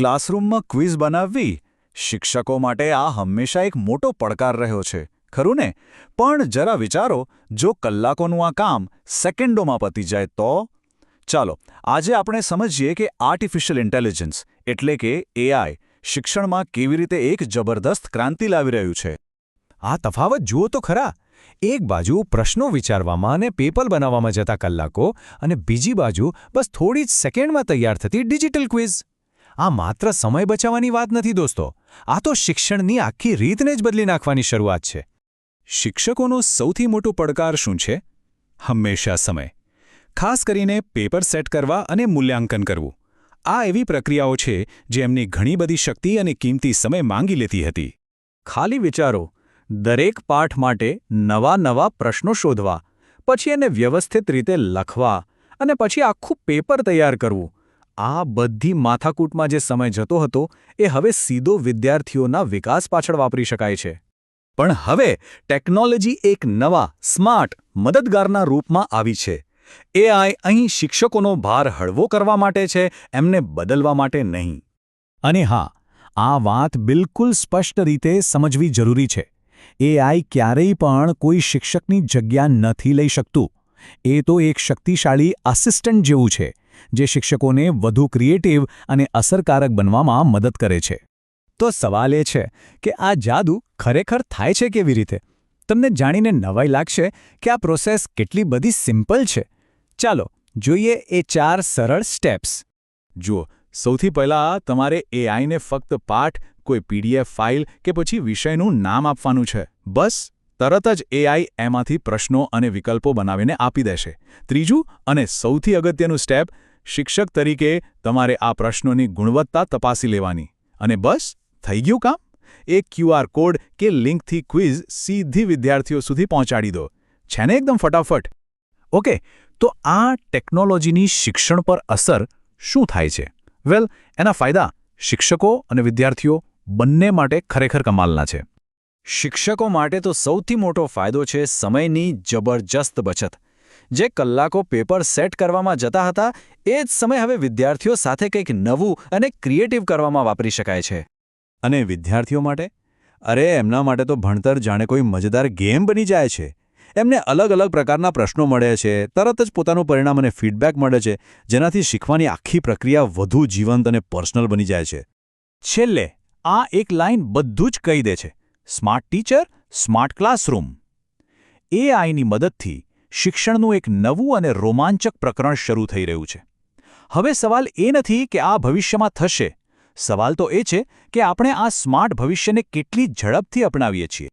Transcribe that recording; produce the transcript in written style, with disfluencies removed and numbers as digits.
ક્લાસરૂમમાં quiz બનાવવી શિક્ષકો માટે આ હંમેશા એક મોટો પડકાર રહ્યો છે, ખરું ને? પણ જરા વિચારો, જો કલાકોનું આ કામ સેકન્ડોમાં પતી જાય તો? ચાલો, આજે આપણે સમજીએ કે આર્ટિફિશિયલ ઇન્ટેલિજન્સ એટલે કે એઆઈ શિક્ષણમાં કેવી રીતે એક જબરદસ્ત ક્રાંતિ લાવી રહ્યું છે. આ તફાવત જુઓ તો ખરા. એક બાજુ પ્રશ્નો વિચારવામાં અને પેપર બનાવવામાં જતા કલાકો અને બીજી બાજુ બસ થોડી જ સેકન્ડમાં તૈયાર થતી ડિજિટલ ક્વિઝ. આ માત્ર સમય બચાવવાની વાત નથી દોસ્તો, આ તો શિક્ષણની આખી રીતને જ બદલી નાખવાની શરૂઆત છે. શિક્ષકોનો સૌથી મોટો પડકાર શું છે? હંમેશા સમય. ખાસ કરીને પેપર સેટ કરવા અને મૂલ્યાંકન કરવું. આ એવી પ્રક્રિયાઓ છે જે એમની ઘણી બધી શક્તિ અને કિંમતી સમય માંગી લેતી હતી. ખાલી વિચારો, દરેક પાઠ માટે નવા પ્રશ્નો શોધવા, પછી એને વ્યવસ્થિત રીતે લખવા અને પછી આખું પેપર તૈયાર કરવું. આ બધી માથાકૂટમાં જે સમય જતો હતો એ હવે સીધો વિદ્યાર્થીઓના વિકાસ પાછળ વાપરી શકાય છે. પણ હવે ટેકનોલોજી એક નવા, સ્માર્ટ મદદગારના રૂપમાં આવી છે. એઆઈ અહીં શિક્ષકોનો ભાર હળવો કરવા માટે છે, એમને બદલવા માટે નહીં. અને હા, આ વાત બિલકુલ સ્પષ્ટ રીતે સમજવી જરૂરી છે. એઆઈ ક્યારેય પણ કોઈ શિક્ષકની જગ્યા નથી લઈ શકતું. એ તો એક શક્તિશાળી આસિસ્ટન્ટ જેવું છે, જે શિક્ષકોને વધુ ક્રિએટિવ અને અસરકારક બનવામાં મદદ કરે છે. તો સવાલ એ છે કે આ જાદુ ખરેખર થાય છે કેવી રીતે? તમને જાણીને નવાઈ લાગશે કે આ પ્રોસેસ કેટલી બધી સિમ્પલ છે. ચાલો જોઈએ એ 4 સરળ સ્ટેપ્સ. જુઓ, સૌથી પહેલાં તમારે એઆઈને ફક્ત પાઠ, કોઈ પીડીએફ ફાઇલ કે પછી વિષયનું નામ આપવાનું છે. બસ, તરત જ એઆઈ એમાંથી પ્રશ્નો અને વિકલ્પો બનાવીને આપી દેશે. ત્રીજું અને સૌથી અગત્યનું સ્ટેપ, શિક્ષક તરીકે તમારે આ પ્રશ્નોની ગુણવત્તા તપાસી લેવાની. અને બસ, થઈ ગયું કામ. એક ક્યુઆર કોડ કે લિંકથી ક્વિઝ સીધી વિદ્યાર્થીઓ સુધી પહોંચાડી દો. છે ને એકદમ ફટાફટ? ઓકે, તો આ ટેકનોલોજીની શિક્ષણ પર અસર શું થાય છે? વેલ, એના ફાયદા શિક્ષકો અને વિદ્યાર્થીઓ બંને માટે ખરેખર કમાલના છે. શિક્ષકો માટે તો સૌથી મોટો ફાયદો છે સમયની જબરજસ્ત બચત. જે કલાકો પેપર સેટ કરવામાં જતા હતા, એ જ સમય હવે વિદ્યાર્થીઓ સાથે કંઈક નવું અને ક્રિએટિવ કરવામાં વાપરી શકાય છે. અને વિદ્યાર્થીઓ માટે? અરે, એમના માટે તો ભણતર જાણે કોઈ મજેદાર ગેમ બની જાય છે. એમને અલગ પ્રકારના પ્રશ્નો મળે છે, તરત જ પોતાનું પરિણામ અને ફીડબેક મળે છે, જેનાથી શીખવાની આખી પ્રક્રિયા વધુ જીવંત અને પર્સનલ બની જાય છે. છેલ્લે આ એક લાઇન બધું જ કહી દે છે: સ્માર્ટ ટીચર, સ્માર્ટ ક્લાસરૂમ. એઆઈની મદદથી શિક્ષણનું એક નવું અને રોમાંચક પ્રકરણ શરૂ થઈ રહ્યું છે. હવે સવાલ એ નથી કે આ ભવિષ્યમાં થશે. સવાલ તો એ છે કે આપણે આ સ્માર્ટ ભવિષ્યને કેટલી ઝડપથી અપનાવીએ છીએ.